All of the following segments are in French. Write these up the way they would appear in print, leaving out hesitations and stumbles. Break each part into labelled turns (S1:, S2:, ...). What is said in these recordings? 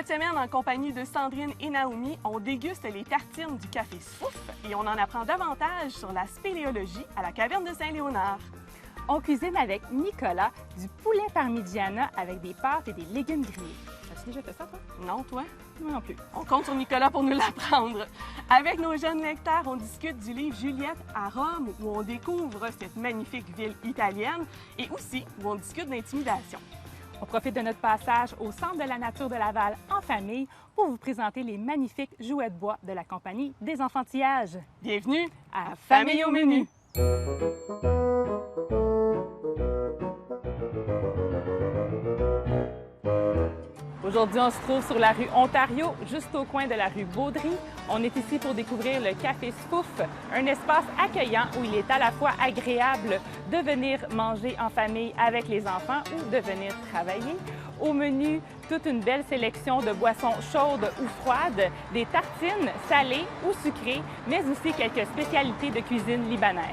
S1: Cette semaine, en compagnie de Sandrine et Naomi, on déguste les tartines du Café Spouf et on en apprend davantage sur la spéléologie à la caverne de Saint-Léonard.
S2: On cuisine avec Nicolas du poulet parmigiana avec des pâtes et des légumes grillés. As-tu déjà fait ça, toi?
S1: Non, toi?
S2: Moi non plus.
S1: On compte sur Nicolas pour nous l'apprendre. Avec nos jeunes lecteurs, on discute du livre Juliette à Rome, où on découvre cette magnifique ville italienne, et aussi où on discute d'intimidation.
S2: On profite de notre passage au Centre de la nature de Laval en famille pour vous présenter les magnifiques jouets de bois de la compagnie des enfantillages.
S1: Bienvenue à Famille au menu! Aujourd'hui, on se trouve sur la rue Ontario, juste au coin de la rue Baudry. On est ici pour découvrir le Café Spouf, un espace accueillant où il est à la fois agréable de venir manger en famille avec les enfants ou de venir travailler. Au menu, toute une belle sélection de boissons chaudes ou froides, des tartines salées ou sucrées, mais aussi quelques spécialités de cuisine libanaise.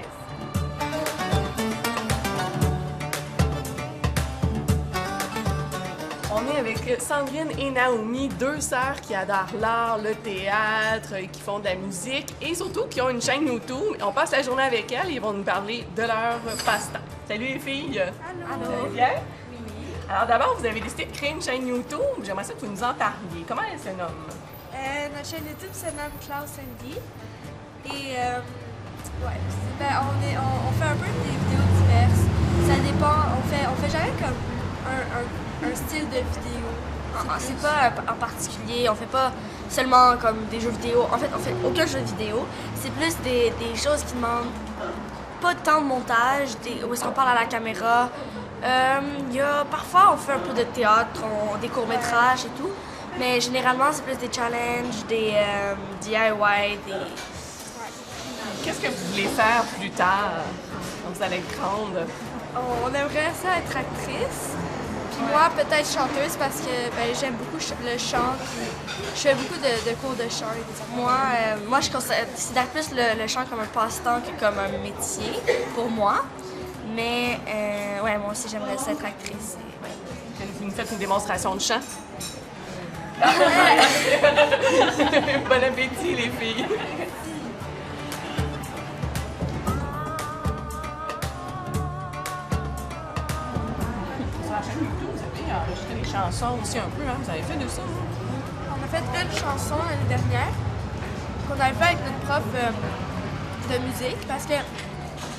S1: On est avec Sandrine et Naomi, deux sœurs qui adorent l'art, le théâtre, qui font de la musique et surtout qui ont une chaîne YouTube. On passe la journée avec elles et ils vont nous parler de leur passe-temps. Salut les filles!
S3: Allô!
S1: Vous allez bien?
S3: Oui.
S1: Alors d'abord, vous avez décidé de créer une chaîne YouTube. J'aimerais ça que vous nous en parliez. Comment elle se nomme?
S3: Notre chaîne YouTube se nomme Klaus Sandy. Et on fait un peu des vidéos diverses. Ça dépend, on fait jamais comme un style de vidéo.
S4: C'est pas en particulier, on fait pas seulement comme des jeux vidéo. En fait, on fait aucun jeu vidéo. C'est plus des choses qui demandent pas de temps de montage, où est-ce qu'on parle à la caméra. Parfois, on fait un peu de théâtre, des courts-métrages et tout. Mais généralement, c'est plus des challenges, des DIY,
S1: Qu'est-ce que vous voulez faire plus tard quand vous allez être grande?
S3: On aimerait ça être actrice. Puis moi, peut-être chanteuse parce que j'aime beaucoup le chant. Je fais beaucoup de cours de chant.
S4: Moi, je considère plus le chant comme un passe-temps que comme un métier pour moi. Mais moi aussi, j'aimerais ça être actrice.
S1: Vous nous faites une démonstration de chant? Bon appétit, les filles! Sur la chaîne YouTube, vous avez enregistré des chansons aussi un peu, hein? Vous avez fait de ça?
S3: On a fait une chanson l'année dernière qu'on avait fait avec notre prof de musique parce que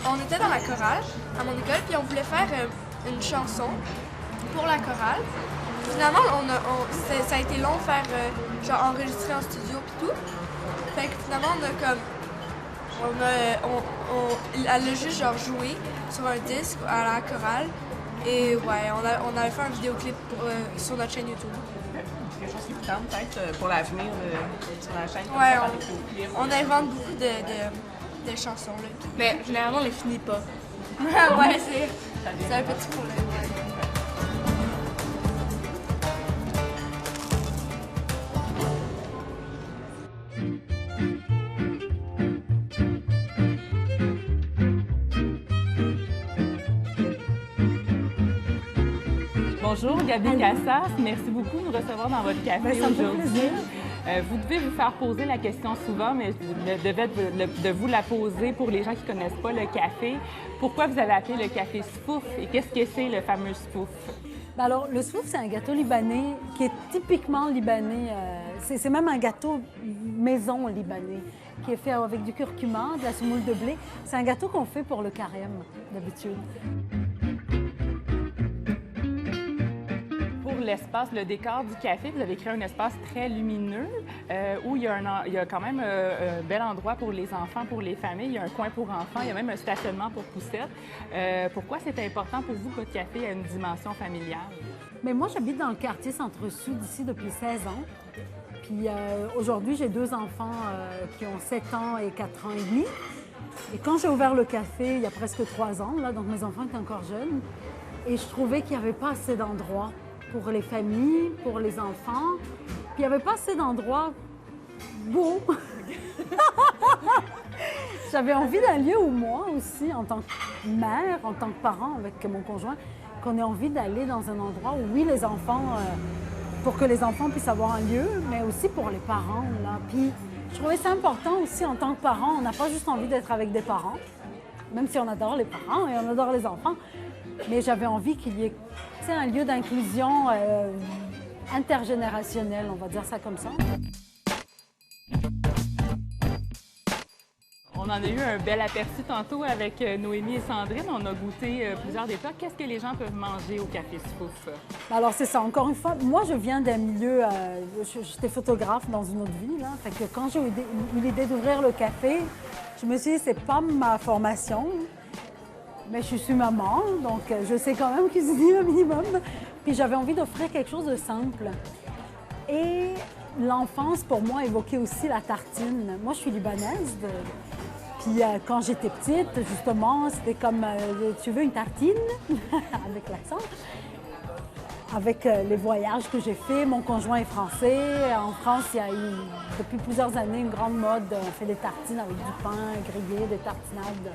S3: on était dans la chorale à mon école puis on voulait faire une chanson pour la chorale. Finalement, ça a été long de faire enregistrer en studio puis tout. Fait que finalement, elle a juste joué sur un disque à la chorale. Et on avait fait un vidéoclip sur notre chaîne YouTube.
S1: Quelque chose qui vous tente peut-être pour l'avenir sur la chaîne?
S3: On invente beaucoup de chansons. Là.
S4: Mais généralement, on les finit pas.
S3: C'est un petit problème.
S2: Bonjour, Gabi Cassas. Merci beaucoup de nous recevoir dans votre café aujourd'hui. Vous devez vous faire poser la question souvent, mais je devais de vous la poser pour les gens qui ne connaissent pas le café. Pourquoi vous avez appelé le café Spouf et qu'est-ce que c'est le fameux Spouf?
S5: Alors, le Spouf, c'est un gâteau libanais qui est typiquement libanais. C'est même un gâteau maison libanais qui est fait avec du curcuma, de la semoule de blé. C'est un gâteau qu'on fait pour le carême, d'habitude.
S2: L'espace, le décor du café, vous avez créé un espace très lumineux où il y a quand même un bel endroit pour les enfants, pour les familles. Il y a un coin pour enfants, il y a même un stationnement pour poussettes. Pourquoi c'est important pour vous que votre café ait une dimension familiale?
S5: Mais moi, j'habite dans le quartier Centre-Sud ici depuis 16 ans. Puis aujourd'hui, j'ai deux enfants qui ont 7 ans et 4 ans et demi. Et quand j'ai ouvert le café, il y a presque 3 ans, là, donc mes enfants étaient encore jeunes, et je trouvais qu'il n'y avait pas assez d'endroits pour les familles, pour les enfants. Puis il n'y avait pas assez d'endroits beaux. J'avais envie d'un lieu où moi aussi, en tant que mère, en tant que parent avec mon conjoint, qu'on ait envie d'aller dans un endroit où, oui, les enfants pour que les enfants puissent avoir un lieu, mais aussi pour les parents. Là. Puis je trouvais ça important aussi en tant que parent. On n'a pas juste envie d'être avec des parents, même si on adore les parents et on adore les enfants. Mais j'avais envie qu'il y ait un lieu d'inclusion intergénérationnelle, on va dire ça comme ça.
S2: On en a eu un bel aperçu tantôt avec Noémie et Sandrine. On a goûté plusieurs des plats. Qu'est-ce que les gens peuvent manger au Café Soufouf?
S5: Alors, c'est ça. Encore une fois, moi, je viens d'un milieu... j'étais photographe dans une autre vie, là. Fait que quand j'ai eu l'idée d'ouvrir le café, je me suis dit, c'est pas ma formation, mais je suis maman, donc je sais quand même cuisiner un minimum. Puis j'avais envie d'offrir quelque chose de simple. Et l'enfance, pour moi, évoquait aussi la tartine. Moi, je suis libanaise. Puis quand j'étais petite, justement, c'était comme, tu veux une tartine? Avec l'accent. Avec les voyages que j'ai faits, mon conjoint est français. En France, il y a eu, depuis plusieurs années, une grande mode. On fait des tartines avec du pain grillé, des tartinades.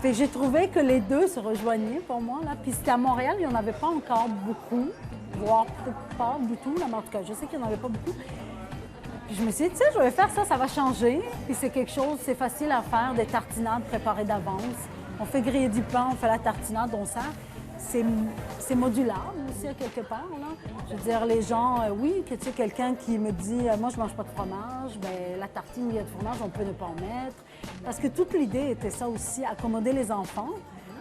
S5: Fait que j'ai trouvé que les deux se rejoignaient pour moi. Là. Puis c'était à Montréal, il n'y en avait pas encore beaucoup, voire peut-être pas du tout. Là, mais en tout cas, je sais qu'il n'y en avait pas beaucoup. Puis je me suis dit, tu sais, je vais faire ça, ça va changer. Puis c'est quelque chose, c'est facile à faire, des tartinades préparées d'avance. On fait griller du pain, on fait la tartinade, on sert. C'est modulable aussi, à quelque part. Là. Je veux dire, les gens, oui, que tu sais, quelqu'un qui me dit « moi, je ne mange pas de fromage », bien, la tartine, il y a de fromage, on peut ne pas en mettre. Parce que toute l'idée était ça aussi, accommoder les enfants.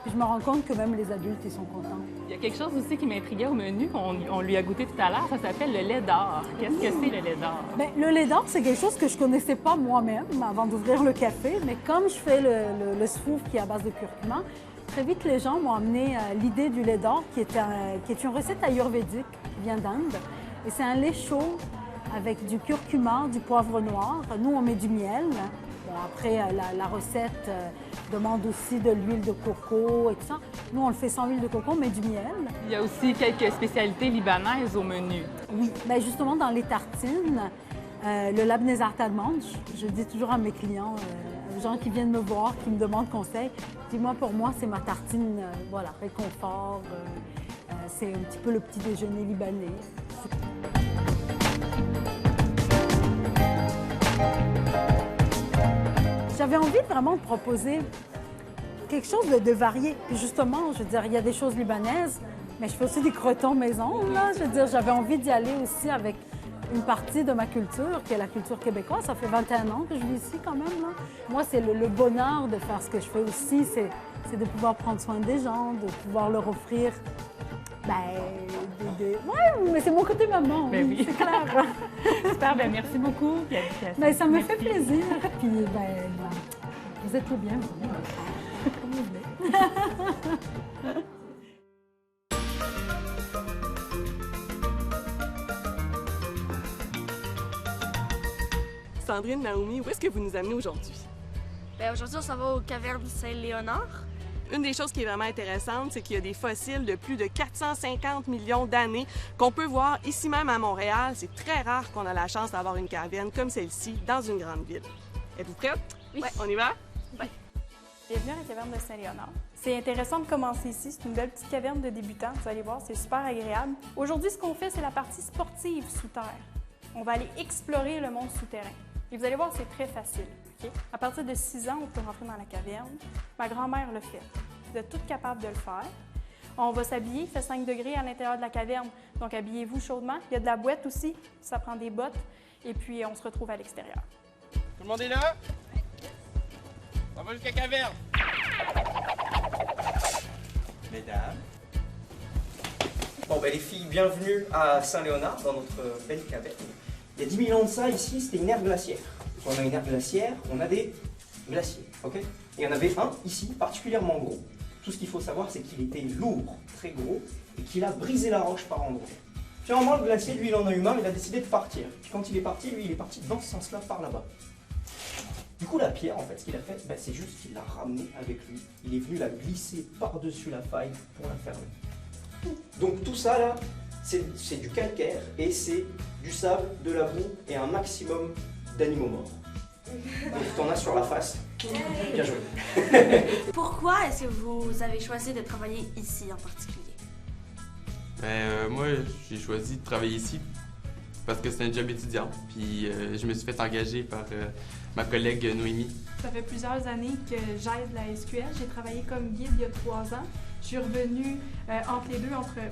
S5: Puis je me rends compte que même les adultes, ils sont contents.
S2: Il y a quelque chose aussi qui m'intriguait au menu, qu'on lui a goûté tout à l'heure, ça s'appelle le lait d'or. Qu'est-ce que c'est le lait d'or?
S5: Bien, le lait d'or, c'est quelque chose que je ne connaissais pas moi-même avant d'ouvrir le café. Mais comme je fais le soufouf qui est à base de curcuma, très vite, les gens m'ont amené l'idée du lait d'or, qui est une recette ayurvédique qui vient d'Inde. Et c'est un lait chaud avec du curcuma, du poivre noir. Nous, on met du miel. Bon, après, la recette demande aussi de l'huile de coco et tout ça. Nous, on le fait sans huile de coco, mais du miel.
S2: Il y a aussi quelques spécialités libanaises au menu.
S5: Oui, bien justement, dans les tartines, le labneh d'amande, je dis toujours à mes clients, aux gens qui viennent me voir, qui me demandent conseil, dis-moi, pour moi, c'est ma tartine, voilà, réconfort. C'est un petit peu le petit déjeuner libanais. J'avais envie vraiment de proposer quelque chose de varié. Puis justement, je veux dire, il y a des choses libanaises, mais je fais aussi des crotons maison, là. Je veux dire, j'avais envie d'y aller aussi avec une partie de ma culture, qui est la culture québécoise. Ça fait 21 ans que je vis ici quand même, là. Moi, c'est le bonheur de faire ce que je fais aussi, c'est de pouvoir prendre soin des gens, de pouvoir leur offrir, ouais, mais c'est mon côté maman,
S2: Ben oui.
S5: c'est clair.
S2: Super, bien merci beaucoup.
S5: Ben, ça me fait plaisir. Puis, vous êtes les bienvenus. Comme vous voulez.
S6: Sandrine, Naomi, où est-ce que vous nous amenez aujourd'hui?
S4: Bien, aujourd'hui, on s'en va aux cavernes Saint-Léonard.
S6: Une des choses qui est vraiment intéressante, c'est qu'il y a des fossiles de plus de 450 millions d'années qu'on peut voir ici même à Montréal. C'est très rare qu'on a la chance d'avoir une caverne comme celle-ci dans une grande ville. Êtes-vous prête?
S4: Oui.
S6: Ouais, on y va?
S4: Oui.
S7: Bienvenue à la caverne de Saint-Léonard. C'est intéressant de commencer ici. C'est une belle petite caverne de débutants. Vous allez voir, c'est super agréable. Aujourd'hui, ce qu'on fait, c'est la partie sportive sous terre. On va aller explorer le monde souterrain. Et vous allez voir, c'est très facile. Okay? À partir de 6 ans, on peut rentrer dans la caverne. Ma grand-mère le fait. Vous êtes toutes capables de le faire. On va s'habiller. Il fait 5 degrés à l'intérieur de la caverne. Donc, habillez-vous chaudement. Il y a de la boîte aussi. Ça prend des bottes. Et puis, on se retrouve à l'extérieur.
S8: Tout le monde est là? On va jusqu'à la caverne. Mesdames.
S9: Bon, ben les filles, bienvenue à Saint-Léonard, dans notre belle caverne. Il y a 10 000 ans de ça, ici, c'était une ère glaciaire. Quand on a une ère glaciaire, on a des glaciers, ok? Et il y en avait un, ici, particulièrement gros. Tout ce qu'il faut savoir, c'est qu'il était lourd, très gros, et qu'il a brisé la roche par endroits. Finalement, le glacier, lui, il en a eu marre, il a décidé de partir. Puis quand il est parti, lui, il est parti dans ce sens-là, par là-bas. Du coup, la pierre, en fait, ce qu'il a fait, ben, c'est juste qu'il l'a ramenée avec lui. Il est venu la glisser par-dessus la faille pour la fermer. Donc tout ça, là, c'est du calcaire et c'est du sable, de la boue et un maximum d'animaux morts. Donc tu en as sur la face. Bien joué.
S4: Pourquoi est-ce que vous avez choisi de travailler ici en particulier?
S10: Moi, j'ai choisi de travailler ici parce que c'est un job étudiant. Puis je me suis fait engager par ma collègue Noémie.
S7: Ça fait plusieurs années que j'aide la SQL. J'ai travaillé comme guide il y a 3 ans. Je suis revenue entre les deux,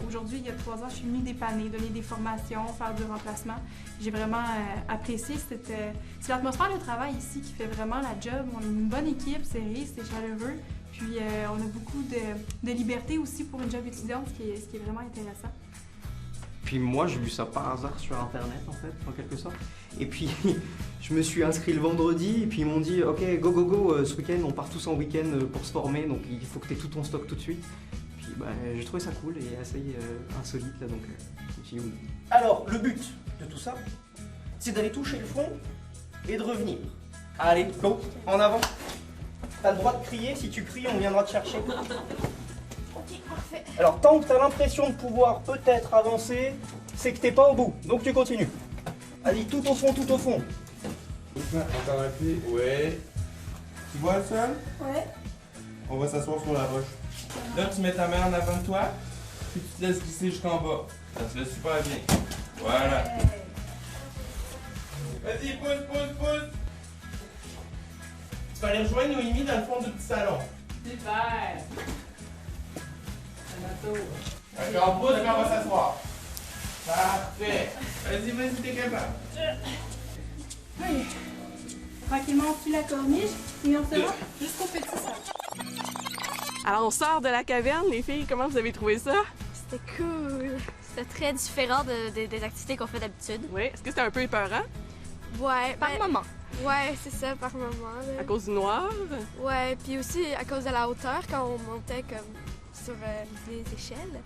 S7: aujourd'hui, il y a 3 ans, je suis venue dépanner, donner des formations, faire du remplacement. J'ai vraiment apprécié. C'est l'atmosphère de travail ici qui fait vraiment la job. On est une bonne équipe, sérieux, c'est chaleureux. Puis on a beaucoup de liberté aussi pour une job étudiante, ce qui est vraiment intéressant.
S9: Puis moi, j'ai vu ça par hasard sur Internet, en fait, en quelque sorte. Et puis, je me suis inscrit le vendredi, et puis ils m'ont dit « Ok, go, go, go, ce week-end, on part tous en week-end pour se former, donc il faut que tu aies tout ton stock tout de suite. » Puis j'ai trouvé ça cool et assez insolite, là, donc je me suis dit oui. Alors, le but de tout ça, c'est d'aller toucher le fond et de revenir. Allez, go, en avant. T'as le droit de crier, si tu cries, on viendra te chercher.
S3: Ok, parfait.
S9: Alors, tant que tu as l'impression de pouvoir peut-être avancer, c'est que t'es pas au bout. Donc tu continues. Allez, tout au fond, tout au fond.
S8: Encore un pied. Ouais. Tu vois le sol?
S3: Ouais.
S8: On va s'asseoir sur la roche. Là, tu mets ta main en avant de toi, puis tu te laisses glisser jusqu'en bas. Ça se fait super bien. Voilà. Vas-y, pousse, pousse, pousse. Tu vas aller rejoindre Noémie dans le fond du petit salon.
S2: Super!
S8: D'accord, pousse, puis on va s'asseoir. Parfait. Vas-y, vas-y, t'es capable.
S7: Oui. Tranquillement, on suit la corniche et on se rend jusqu'au petit salon.
S6: Alors, on sort de la caverne. Les filles, comment vous avez trouvé ça?
S4: C'était cool. C'était très différent des activités qu'on fait d'habitude.
S6: Oui. Est-ce que c'était un peu épeurant?
S3: Ouais.
S4: Par moment.
S3: Ouais, c'est ça, par moment. Là.
S6: À cause du noir?
S3: Ouais, puis aussi à cause de la hauteur, quand on montait comme sur les échelles,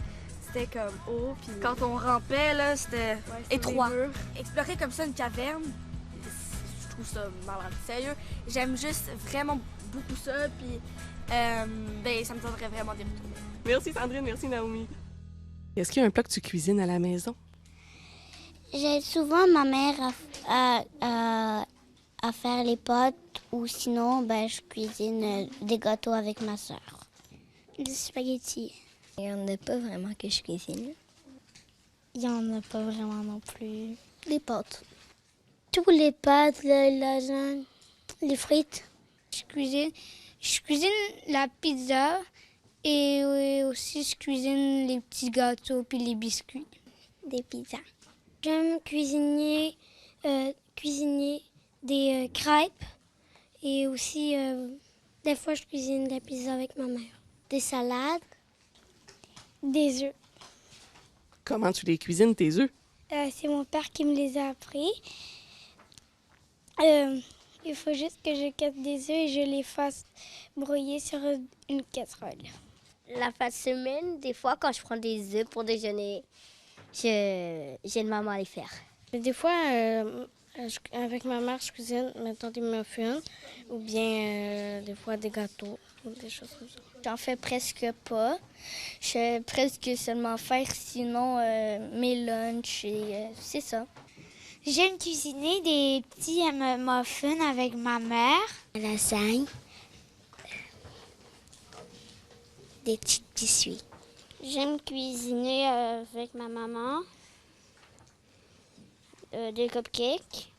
S3: c'était comme haut. Puis
S4: Quand on rampait, là, c'était
S3: ouais, sur
S4: étroit.
S3: les murs.
S4: Explorer comme ça une caverne, je trouve ça malade. Sérieux, j'aime juste vraiment beaucoup ça, puis ben, ça me donnerait vraiment des retours.
S6: Merci Sandrine, merci Naomi. Est-ce qu'il y a un plat que tu cuisines à la maison?
S11: J'aide souvent ma mère à faire les pâtes ou sinon, ben, je cuisine des gâteaux avec ma soeur. Des spaghettis.
S12: Il n'y en a pas vraiment que je cuisine.
S11: Il n'y en a pas vraiment non plus. Les pâtes. Tous les pâtes, le lasagne, les frites. Je cuisine la pizza et aussi je cuisine les petits gâteaux puis les biscuits. Des pizzas. J'aime cuisiner des crêpes et aussi des fois je cuisine de la pizza avec ma mère. Des salades, des œufs.
S6: Comment tu les cuisines, tes œufs?
S11: C'est mon père qui me les a appris. Il faut juste que je casse des œufs et je les fasse brouiller sur une casserole.
S12: La fin de semaine, des fois, quand je prends des œufs pour déjeuner, j'aide maman à les faire.
S11: Des fois, avec ma mère, je cuisine maintenant des muffins ou bien des fois des gâteaux ou des choses comme ça.
S12: J'en fais presque pas. Je fais presque seulement faire, sinon mes lunchs et c'est ça.
S11: J'aime cuisiner des petits muffins avec ma mère.
S12: La lasagne.
S11: Des petits biscuits. J'aime cuisiner avec ma maman. Des cupcakes.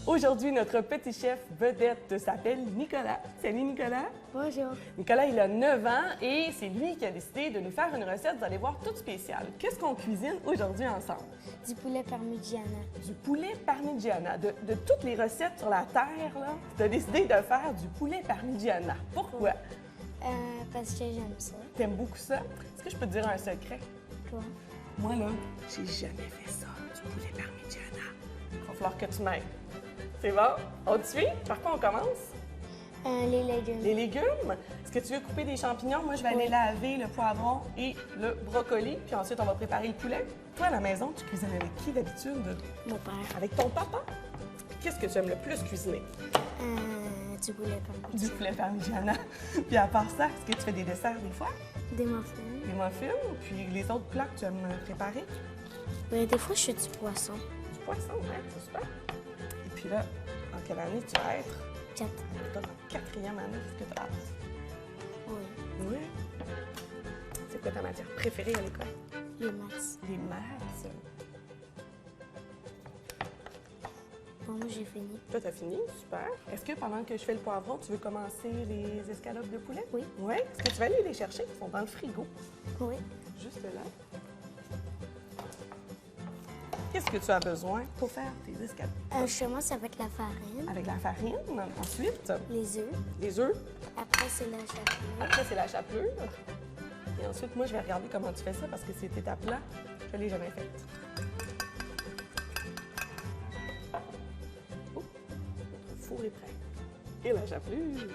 S6: Aujourd'hui, notre petit chef vedette s'appelle Nicolas. Salut Nicolas.
S11: Bonjour.
S6: Nicolas, il a 9 ans et c'est lui qui a décidé de nous faire une recette, vous allez voir, toute spéciale. Qu'est-ce qu'on cuisine aujourd'hui ensemble?
S11: Du poulet parmigiana.
S6: Du poulet parmigiana. De toutes les recettes sur la Terre, tu as décidé de faire du poulet parmigiana. Pourquoi?
S11: Parce que j'aime ça.
S6: T'aimes beaucoup ça? Est-ce que je peux te dire un secret?
S11: Quoi?
S6: Moi, là, j'ai jamais fait ça, du poulet parmigiana. Il va falloir que tu m'aides. C'est bon? On te suit? Par quoi on commence?
S11: Les légumes.
S6: Les légumes? Est-ce que tu veux couper des champignons? Moi, je vais aller laver le poivron et le brocoli, puis ensuite, on va préparer le poulet. Toi, à la maison, tu cuisines avec qui d'habitude?
S11: Mon père.
S6: Avec ton papa? Qu'est-ce que tu aimes le plus cuisiner?
S11: Du poulet parmigiana.
S6: Du poulet parmigiana. Puis à part ça, est-ce que tu fais des desserts des fois?
S11: Des muffins.
S6: Des muffins? Puis les autres plats que tu aimes préparer?
S11: Des fois, je fais du poisson.
S6: Du poisson, hein? C'est super. Et puis là, en quelle année tu vas être?
S11: 4.
S6: Toi, en 4e année, est-ce que tu as hâte?
S11: Oui.
S6: Oui. C'est quoi ta matière préférée à l'école?
S11: Les maths.
S6: Les maths.
S11: Bon, moi, j'ai fini.
S6: Toi, t'as fini? Super. Est-ce que pendant que je fais le poivron, tu veux commencer les escalopes de poulet?
S11: Oui.
S6: Oui? Est-ce que tu vas aller les chercher? Ils sont dans le frigo.
S11: Oui.
S6: Juste là. Qu'est-ce que tu as besoin pour faire tes escalopes?
S11: Chez moi, c'est avec la farine.
S6: Avec la farine. Ensuite?
S11: Les œufs.
S6: Les œufs.
S11: Après, c'est la chapelure.
S6: Après, c'est la chapelure. Et ensuite, moi, je vais regarder comment tu fais ça parce que cette étape-là, je ne l'ai jamais faite. Oh, notre four est prêt. Et la chapelure.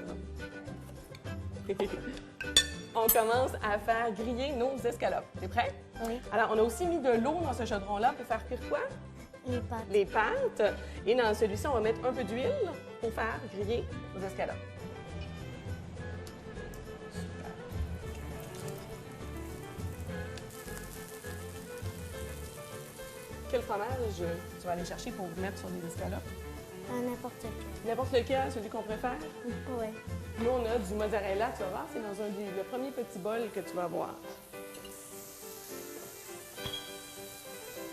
S6: On commence à faire griller nos escalopes. T'es prêt?
S11: Oui.
S6: Alors, on a aussi mis de l'eau dans ce chaudron-là pour faire cuire quoi?
S11: Les pâtes.
S6: Les pâtes. Et dans celui-ci, on va mettre un peu d'huile pour faire griller nos escalopes. Super. Quel fromage tu vas aller chercher pour mettre sur les escalopes?
S11: N'importe quel.
S6: N'importe lequel, celui qu'on préfère?
S11: Oui.
S6: Nous, on a du mozzarella, tu vas voir, c'est dans le premier petit bol que tu vas voir.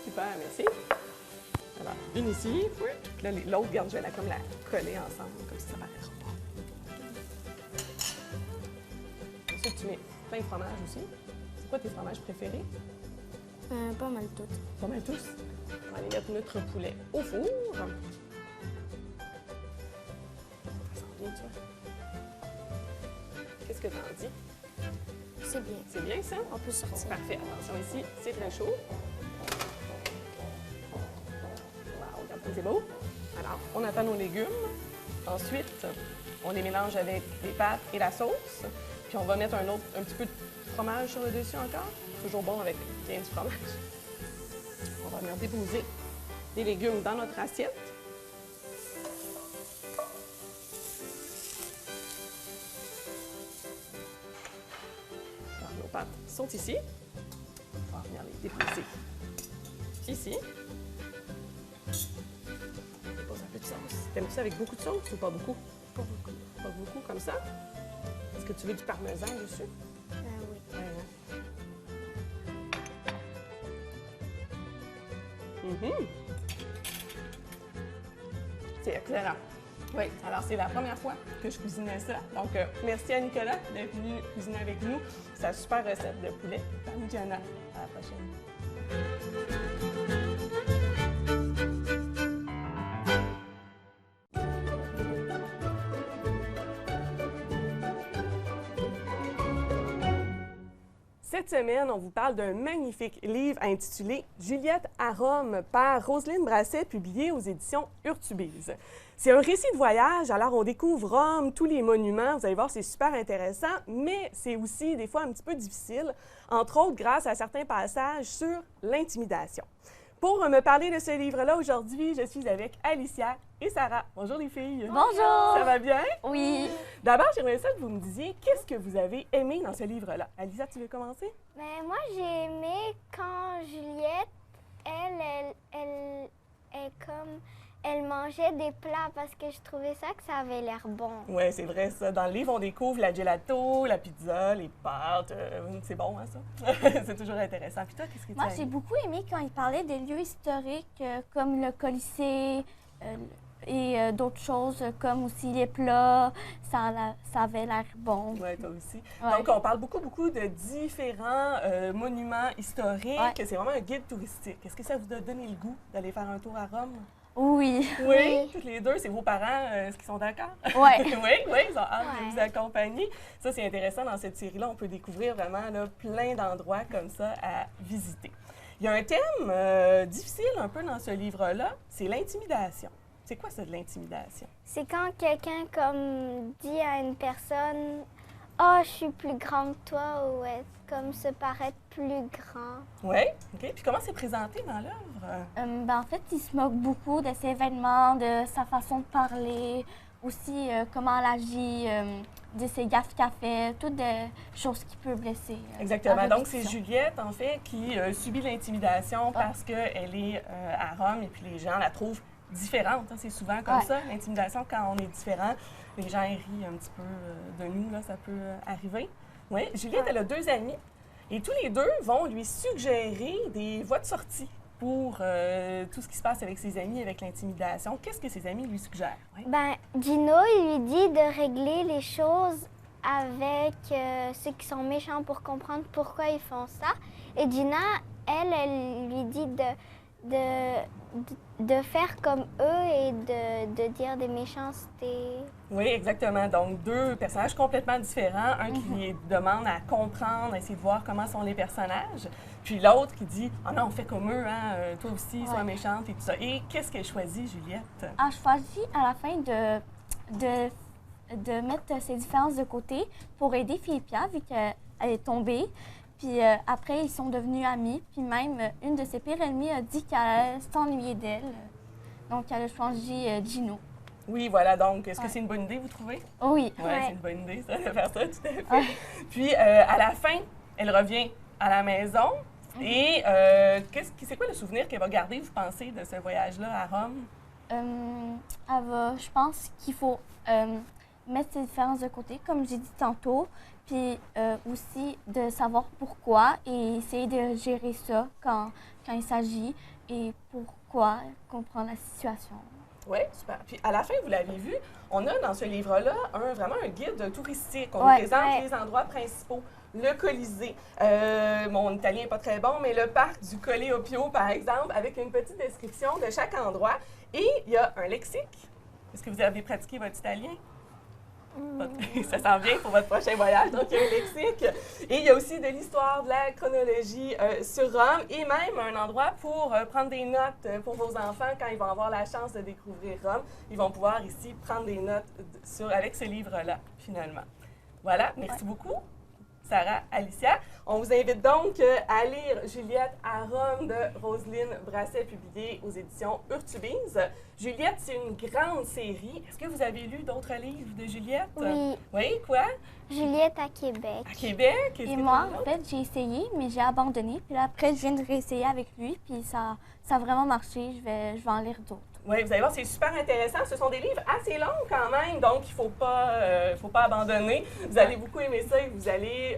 S6: Super, merci. Alors, une ici. Là, l'autre, regarde, je vais comme la coller ensemble, comme ça paraîtra pas. Ensuite, tu mets plein de fromages aussi. C'est quoi tes fromages préférés?
S11: Pas mal toutes.
S6: Pas mal tous. On va aller mettre notre poulet au four. Ça sent bien, tu vois. Qu'est-ce que t'en dis?
S11: C'est bien.
S6: C'est bien, ça?
S11: On peut sortir.
S6: Parfait. Attention ici, c'est très chaud. Wow, regarde comme c'est beau. Alors, on attend nos légumes. Ensuite, on les mélange avec les pâtes et la sauce. Puis on va mettre un petit peu de fromage sur le dessus encore. Toujours bon avec bien du fromage. On va venir déposer les légumes dans notre assiette. Alors, nos pâtes sont ici. On va venir les déposer ici. On dépose un peu de sauce. T'aimes-tu ça avec beaucoup de sauce ou pas beaucoup?
S11: Pas beaucoup.
S6: Pas beaucoup, comme ça? Est-ce que tu veux du parmesan dessus?
S11: Oui.
S6: Ouais, hein? C'est excellent. Oui, alors c'est la première fois que je cuisinais ça. Donc, merci à Nicolas d'être venu cuisiner avec nous sa super recette de poulet parmigiana. À la prochaine. Cette semaine, on vous parle d'un magnifique livre intitulé « Juliette à Rome » par Roselyne Brasset, publié aux éditions Urtubise. C'est un récit de voyage, alors on découvre Rome, tous les monuments, vous allez voir, c'est super intéressant, mais c'est aussi des fois un petit peu difficile, entre autres grâce à certains passages sur l'intimidation. Pour me parler de ce livre-là aujourd'hui, je suis avec Alicia et Sarah. Bonjour les filles.
S13: Bonjour.
S6: Ça va bien?
S13: Oui.
S6: D'abord, j'aimerais ça que vous me disiez qu'est-ce que vous avez aimé dans ce livre-là. Alicia, tu veux commencer?
S11: Ben, moi, j'ai aimé quand Juliette, elle mangeait des plats parce que je trouvais ça que ça avait l'air bon.
S6: Oui, c'est vrai ça. Dans le livre, on découvre la gelato, la pizza, les pâtes. C'est bon, hein, ça? C'est toujours intéressant. Puis toi, qu'est-ce que tu as
S13: Moi,
S6: aimé?
S13: j'ai beaucoup aimé quand il parlait des lieux historiques comme le Colisée et d'autres choses comme aussi les plats. Ça avait l'air bon.
S6: Oui, toi aussi.
S13: Ouais.
S6: Donc, on parle beaucoup de différents monuments historiques.
S13: Ouais.
S6: C'est vraiment un guide touristique. Est-ce que ça vous a donné le goût d'aller faire un tour à Rome?
S13: Oui.
S6: Oui, toutes les deux, c'est vos parents, est-ce qu'ils sont d'accord?
S13: Oui.
S6: oui, ils ont hâte de vous accompagner. Ça, c'est intéressant dans cette série-là. On peut découvrir vraiment là, plein d'endroits comme ça à visiter. Il y a un thème difficile un peu dans ce livre-là, c'est l'intimidation. C'est quoi ça de l'intimidation?
S11: C'est quand quelqu'un comme dit à une personne « Oh, je suis plus grand que toi » ou comme se paraître plus grand.
S6: Oui, OK. Puis comment c'est présenté dans l'œuvre?
S13: En fait, il se moque beaucoup de ses événements, de sa façon de parler, aussi comment elle agit, de ses gaffes qu'elle fait, toutes des choses qui peuvent blesser.
S6: Exactement. Donc, c'est Juliette, en fait, qui subit l'intimidation parce qu'elle est à Rome et puis les gens la trouvent différente. Hein. C'est souvent comme ça, l'intimidation, quand on est différent. Les gens rient un petit peu de nous, là, ça peut arriver. Oui, Juliette, elle a deux amis Et tous les deux vont lui suggérer des voies de sortie pour tout ce qui se passe avec ses amis, avec l'intimidation. Qu'est-ce que ses amis lui suggèrent? Oui.
S11: Ben, Gino, il lui dit de régler les choses avec ceux qui sont méchants pour comprendre pourquoi ils font ça. Et Gina, elle lui dit de faire comme eux et de dire des méchancetés.
S6: Oui, exactement. Donc, deux personnages complètement différents. Un qui demande à comprendre, à essayer de voir comment sont les personnages. Puis l'autre qui dit « Ah non, on fait comme eux, hein, toi aussi, sois méchante et tout ça. » Et qu'est-ce qu'elle choisit, Juliette?
S13: Elle choisit à la fin de mettre ses différences de côté pour aider Philippia, vu qu'elle est tombée. Puis après, ils sont devenus amis. Puis même, une de ses pires ennemies a dit qu'elle s'ennuyait d'elle. Donc, elle a choisi Gino.
S6: Oui, voilà. Donc, est-ce que c'est une bonne idée, vous trouvez?
S13: Oui.
S6: Oui, c'est une bonne idée, ça, de faire ça, tout à fait. Puis, à la fin, elle revient à la maison. Et c'est quoi le souvenir qu'elle va garder, vous pensez, de ce voyage-là à Rome?
S13: Je pense qu'il faut mettre ses différences de côté, comme j'ai dit tantôt, puis aussi de savoir pourquoi et essayer de gérer ça quand il s'agit et pourquoi comprendre la situation.
S6: Oui, super. Puis à la fin, vous l'avez vu, on a dans ce livre-là vraiment un guide touristique. On nous présente les endroits principaux. Le Colisée. Mon italien n'est pas très bon, mais le parc du Colle Oppio, par exemple, avec une petite description de chaque endroit. Et il y a un lexique. Est-ce que vous avez pratiqué votre italien? Ça s'en vient pour votre prochain voyage, donc il y a un lexique. Et il y a aussi de l'histoire, de la chronologie sur Rome et même un endroit pour prendre des notes pour vos enfants quand ils vont avoir la chance de découvrir Rome. Ils vont pouvoir ici prendre des notes avec ce livre-là, finalement. Voilà, merci beaucoup. Sarah, Alicia. On vous invite donc à lire Juliette à Rome de Roselyne Brasset, publiée aux éditions Urtubise. Juliette, c'est une grande série. Est-ce que vous avez lu d'autres livres de Juliette?
S11: Oui.
S6: Oui, quoi?
S11: Juliette à Québec.
S6: À Québec?
S13: Et moi, en fait, j'ai essayé, mais j'ai abandonné. Puis là, après, je viens de réessayer avec lui, puis ça a vraiment marché. Je vais en lire d'autres.
S6: Oui, vous allez voir, c'est super intéressant. Ce sont des livres assez longs quand même, donc il ne faut pas abandonner. Vous allez beaucoup aimer ça et vous allez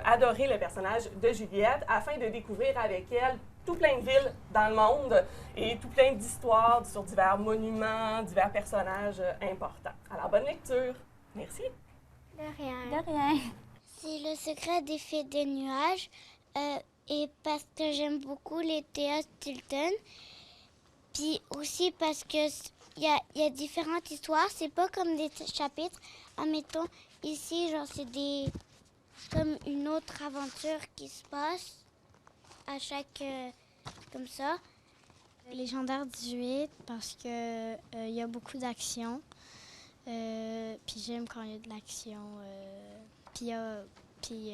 S6: adorer le personnage de Juliette afin de découvrir avec elle tout plein de villes dans le monde et tout plein d'histoires sur divers monuments, divers personnages importants. Alors, bonne lecture. Merci.
S11: De rien.
S13: De rien.
S11: C'est Le secret des fées des nuages et parce que j'aime beaucoup les théâtres Tilton. Puis aussi parce que il y a différentes histoires, c'est pas comme des chapitres. Admettons, ici, genre, c'est comme une autre aventure qui se passe à chaque... comme ça.
S14: Légendaire 18 parce que il y a beaucoup d'action. Puis j'aime quand il y a de l'action. Puis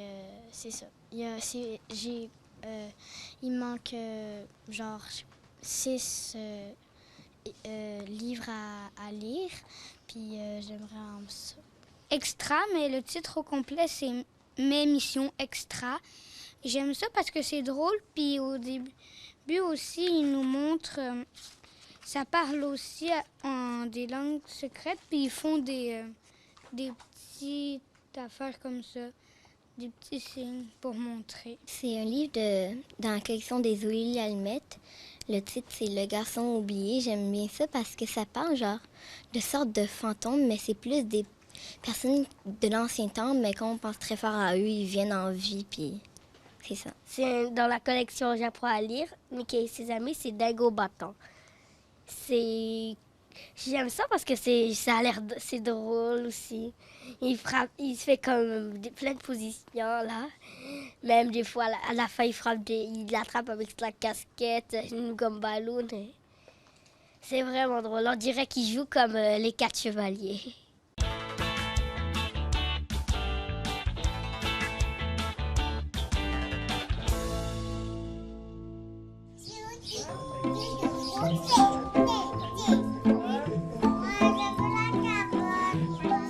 S14: c'est ça. Il manque genre 6 livres à lire, puis j'aimerais ça.
S11: Extra, mais le titre au complet, c'est Mes missions extra. J'aime ça parce que c'est drôle, puis au début aussi, il nous montre... ça parle aussi en des langues secrètes, puis ils font des petites affaires comme ça. Des petits signes pour montrer.
S15: C'est un livre dans la collection des Zélie Allumettes. Le titre, c'est Le garçon oublié. J'aime bien ça parce que ça parle genre de sortes de fantômes, mais c'est plus des personnes de l'ancien temps, mais quand on pense très fort à eux, ils viennent en vie, puis c'est ça.
S16: C'est dans la collection J'apprends à lire, Mickey et ses amis, c'est Dingo Bâton. J'aime ça parce que ça a l'air c'est drôle aussi. Il se fait comme plein de positions là. Même des fois à la fin il l'attrape avec la casquette, une gomme ballon. C'est vraiment drôle. On dirait qu'il joue comme les 4 chevaliers.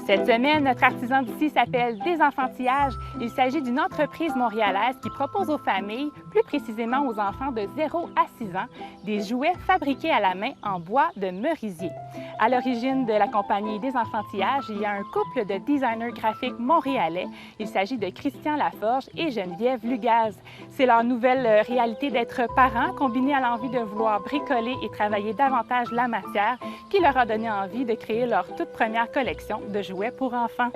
S1: Cette semaine, notre artisan d'ici s'appelle Des Enfantillages. Il s'agit d'une entreprise montréalaise qui propose aux familles plus précisément aux enfants de 0 à 6 ans, des jouets fabriqués à la main en bois de merisier. À l'origine de la compagnie des enfantillages, il y a un couple de designers graphiques montréalais. Il s'agit de Christian Laforge et Geneviève Lugaz. C'est leur nouvelle réalité d'être parents, combinée à l'envie de vouloir bricoler et travailler davantage la matière, qui leur a donné envie de créer leur toute première collection de jouets pour enfants.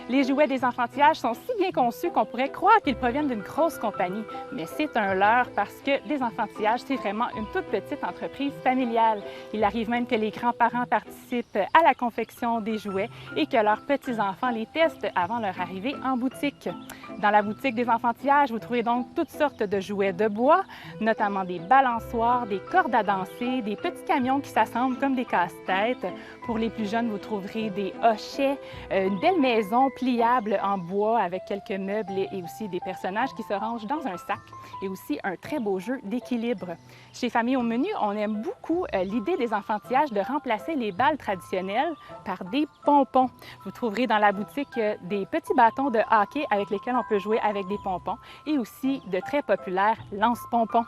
S1: Les jouets des enfantillages sont si bien conçus qu'on pourrait croire qu'ils proviennent d'une grosse compagnie, mais c'est un leurre parce que des enfantillages, c'est vraiment une toute petite entreprise familiale. Il arrive même que les grands-parents participent à la confection des jouets et que leurs petits-enfants les testent avant leur arrivée en boutique. Dans la boutique des enfantillages, vous trouvez donc toutes sortes de jouets de bois, notamment des balançoires, des cordes à danser, des petits camions qui s'assemblent comme des casse-têtes. Pour les plus jeunes, vous trouverez des hochets, une belle maison pliable en bois avec quelques meubles et aussi des personnages qui se rangent dans un sac et aussi un très beau jeu d'équilibre. Chez Famille au menu, on aime beaucoup l'idée des enfantillages de remplacer les balles traditionnelles par des pompons. Vous trouverez dans la boutique des petits bâtons de hockey avec lesquels on peut jouer avec des pompons et aussi de très populaires lance-pompons.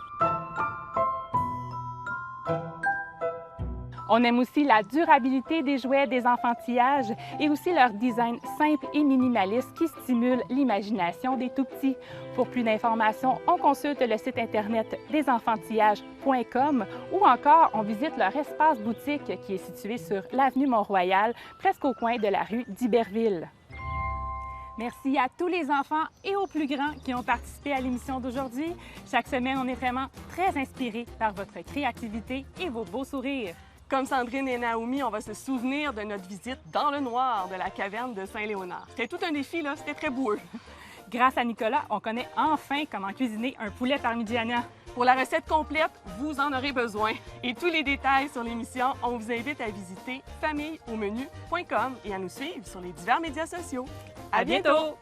S1: On aime aussi la durabilité des jouets des enfantillages et aussi leur design simple et minimaliste qui stimule l'imagination des tout-petits. Pour plus d'informations, on consulte le site internet desenfantillages.com ou encore on visite leur espace boutique qui est situé sur l'avenue Mont-Royal, presque au coin de la rue d'Iberville. Merci à tous les enfants et aux plus grands qui ont participé à l'émission d'aujourd'hui. Chaque semaine, on est vraiment très inspirés par votre créativité et vos beaux sourires.
S6: Comme Sandrine et Naomi, on va se souvenir de notre visite dans le noir de la caverne de Saint-Léonard. C'était tout un défi, là, c'était très boueux.
S1: Grâce à Nicolas, on connaît enfin comment cuisiner un poulet parmigiana.
S6: Pour la recette complète, vous en aurez besoin. Et tous les détails sur l'émission, on vous invite à visiter familleaumenu.com et à nous suivre sur les divers médias sociaux. À bientôt!